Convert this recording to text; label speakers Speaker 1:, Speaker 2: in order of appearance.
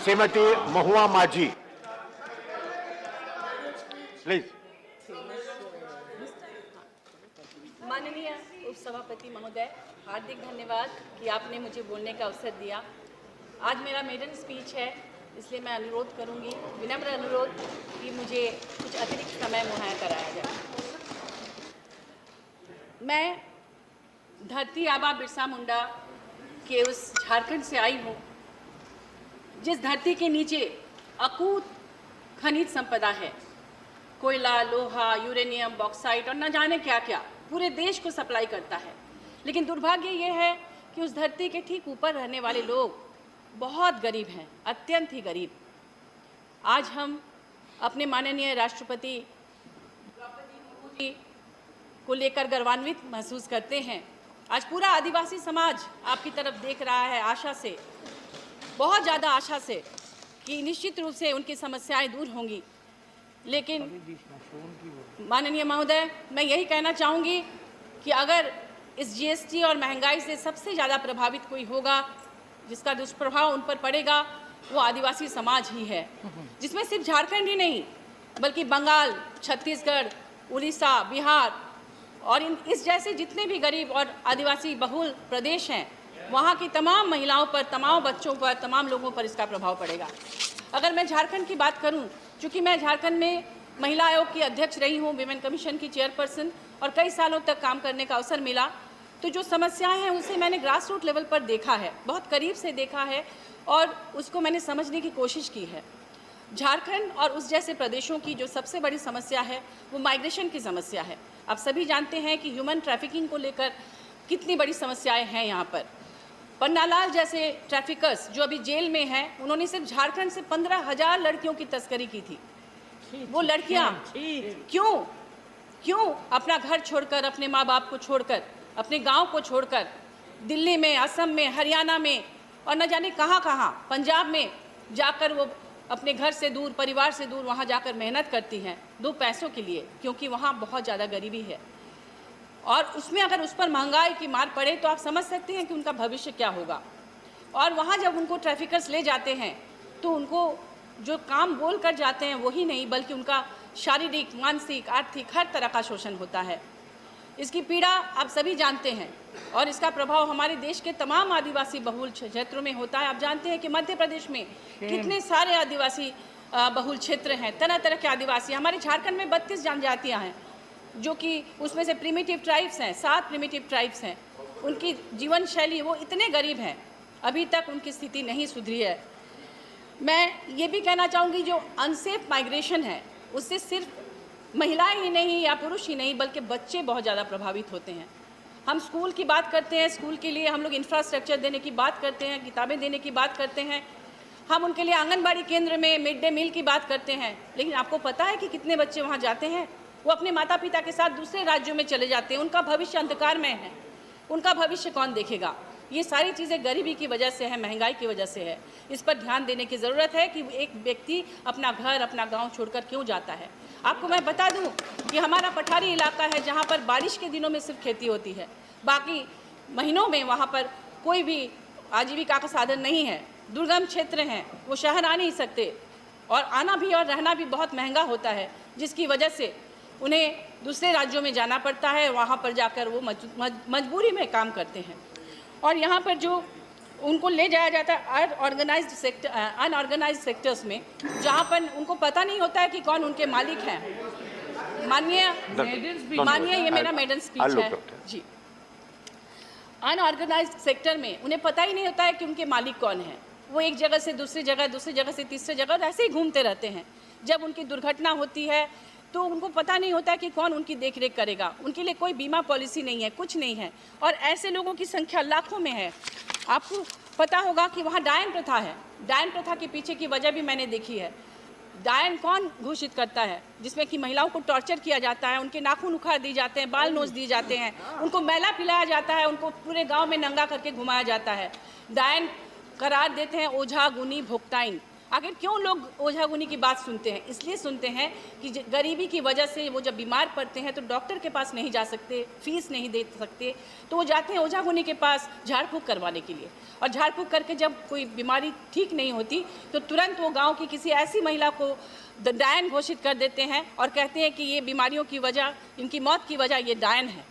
Speaker 1: श्रीमती महुआ माझी, प्लीज।
Speaker 2: माननीय उपसभापति महोदय, हार्दिक धन्यवाद कि आपने मुझे बोलने का अवसर दिया। आज मेरा मेडन स्पीच है, इसलिए मैं अनुरोध करूंगी, विनम्र अनुरोध कि मुझे कुछ अतिरिक्त समय मुहैया कराया जाए। मैं धरती आबा बिरसा मुंडा के उस झारखंड से आई हूँ जिस धरती के नीचे अकूत खनिज संपदा है। कोयला, लोहा, यूरेनियम, बॉक्साइट और न जाने क्या क्या पूरे देश को सप्लाई करता है। लेकिन दुर्भाग्य ये है कि उस धरती के ठीक ऊपर रहने वाले लोग बहुत गरीब हैं, अत्यंत ही गरीब। आज हम अपने माननीय राष्ट्रपति द्रौपदी मुर्मू जी को लेकर गर्वान्वित महसूस करते हैं। आज पूरा आदिवासी समाज आपकी तरफ देख रहा है, आशा से, बहुत ज़्यादा आशा से कि निश्चित रूप से उनकी समस्याएं दूर होंगी। लेकिन माननीय महोदय, मैं यही कहना चाहूँगी कि अगर इस जीएसटी और महंगाई से सबसे ज़्यादा प्रभावित कोई होगा, जिसका दुष्प्रभाव उन पर पड़ेगा, वो आदिवासी समाज ही है, जिसमें सिर्फ झारखंड ही नहीं बल्कि बंगाल, छत्तीसगढ़, उड़ीसा, बिहार और इस जैसे जितने भी गरीब और आदिवासी बहुल प्रदेश हैं, वहाँ की तमाम महिलाओं पर, तमाम बच्चों पर, तमाम लोगों पर इसका प्रभाव पड़ेगा। अगर मैं झारखंड की बात करूं, चूँकि मैं झारखंड में महिला आयोग की अध्यक्ष रही हूं, विमेन कमीशन की चेयरपर्सन, और कई सालों तक काम करने का अवसर मिला, तो जो समस्याएं हैं उसे मैंने ग्रास रूट लेवल पर देखा है, बहुत करीब से देखा है और उसको मैंने समझने की कोशिश की है। झारखंड और उस जैसे प्रदेशों की जो सबसे बड़ी समस्या है वो माइग्रेशन की समस्या है। आप सभी जानते हैं कि ह्यूमन ट्रैफिकिंग को लेकर कितनी बड़ी समस्याएं हैं यहाँ पर। पन्नालाल जैसे ट्रैफिकर्स जो अभी जेल में हैं, उन्होंने सिर्फ झारखंड से 15,000 लड़कियों की तस्करी की थी। वो लड़कियाँ क्यों अपना घर छोड़कर, अपने माँ बाप को छोड़कर, अपने गांव को छोड़कर दिल्ली में, असम में, हरियाणा में और न जाने कहाँ, पंजाब में जाकर वो अपने घर से दूर, परिवार से दूर वहाँ जाकर मेहनत करती हैं 2 पैसों के लिए, क्योंकि वहाँ बहुत ज़्यादा गरीबी है। और उसमें अगर उस पर महंगाई की मार पड़े तो आप समझ सकते हैं कि उनका भविष्य क्या होगा। और वहाँ जब उनको ट्रैफिकर्स ले जाते हैं तो उनको जो काम बोल कर जाते हैं वही नहीं, बल्कि उनका शारीरिक, मानसिक, आर्थिक हर तरह का शोषण होता है। इसकी पीड़ा आप सभी जानते हैं और इसका प्रभाव हमारे देश के तमाम आदिवासी बहुल क्षेत्रों में होता है। आप जानते हैं कि मध्य प्रदेश में कितने सारे आदिवासी बहुल क्षेत्र हैं, तरह तरह के आदिवासी। हमारे झारखंड में 32 जनजातियाँ हैं, जो कि उसमें से प्रिमिटिव ट्राइब्स हैं, 7 प्रिमिटिव ट्राइब्स हैं। उनकी जीवन शैली, वो इतने गरीब हैं, अभी तक उनकी स्थिति नहीं सुधरी है। मैं ये भी कहना चाहूँगी, जो अनसेफ माइग्रेशन है उससे सिर्फ महिलाएं ही नहीं या पुरुष ही नहीं बल्कि बच्चे बहुत ज़्यादा प्रभावित होते हैं। हम स्कूल की बात करते हैं, स्कूल के लिए हम लोग इंफ्रास्ट्रक्चर देने की बात करते हैं, किताबें देने की बात करते हैं, हम उनके लिए आंगनबाड़ी केंद्र में मिड डे मील की बात करते हैं। लेकिन आपको पता है कि कितने बच्चे वहाँ जाते हैं? वो अपने माता पिता के साथ दूसरे राज्यों में चले जाते हैं। उनका भविष्य अंधकार में है, उनका भविष्य कौन देखेगा? ये सारी चीज़ें गरीबी की वजह से है, महंगाई की वजह से है। इस पर ध्यान देने की ज़रूरत है कि एक व्यक्ति अपना घर, अपना गांव छोड़कर क्यों जाता है। आपको मैं बता दूं कि हमारा पठारी इलाका है जहां पर बारिश के दिनों में सिर्फ खेती होती है, बाकी महीनों में वहां पर कोई भी आजीविका का साधन नहीं है। दुर्गम क्षेत्र हैं, वो शहर आ नहीं सकते और आना भी और रहना भी बहुत महंगा होता है, जिसकी वजह से उन्हें दूसरे राज्यों में जाना पड़ता है। वहाँ पर जाकर वो मजबूरी में काम करते हैं और यहाँ पर जो उनको ले जाया जाता है अनऑर्गेनाइज्ड सेक्टर्स में, जहाँ पर उनको पता नहीं होता है कि कौन उनके मालिक हैं। मानिए ये मेरा मेडन स्पीच है जी। अनऑर्गेनाइज्ड सेक्टर में उन्हें पता ही नहीं होता है कि उनके मालिक कौन है। वो एक जगह से दूसरी जगह, दूसरी जगह से तीसरी जगह ऐसे ही घूमते रहते हैं। जब उनकी दुर्घटना होती है तो उनको पता नहीं होता है कि कौन उनकी देखरेख करेगा। उनके लिए कोई बीमा पॉलिसी नहीं है, कुछ नहीं है और ऐसे लोगों की संख्या लाखों में है। आपको पता होगा कि वहाँ डायन प्रथा है। डायन प्रथा के पीछे की वजह भी मैंने देखी है। डायन कौन घोषित करता है? जिसमें कि महिलाओं को टॉर्चर किया जाता है, उनके नाखून उखाड़ दिए जाते हैं, बाल नोच दिए जाते हैं, उनको मैला पिलाया जाता है, उनको पूरे गाँव में नंगा करके घुमाया जाता है। डायन करार देते हैं ओझा, गुनी, भोक्ताइन। आखिर क्यों लोग ओझागुनी की बात सुनते हैं? इसलिए सुनते हैं कि गरीबी की वजह से वो जब बीमार पड़ते हैं तो डॉक्टर के पास नहीं जा सकते, फीस नहीं दे सकते, तो वो जाते हैं ओझागुनी के पास झाड़ फूँक करवाने के लिए। और झाड़ फूँक करके जब कोई बीमारी ठीक नहीं होती तो तुरंत वो गांव की किसी ऐसी महिला को डायन घोषित कर देते हैं और कहते हैं कि ये बीमारियों की वजह, इनकी मौत की वजह ये डायन है।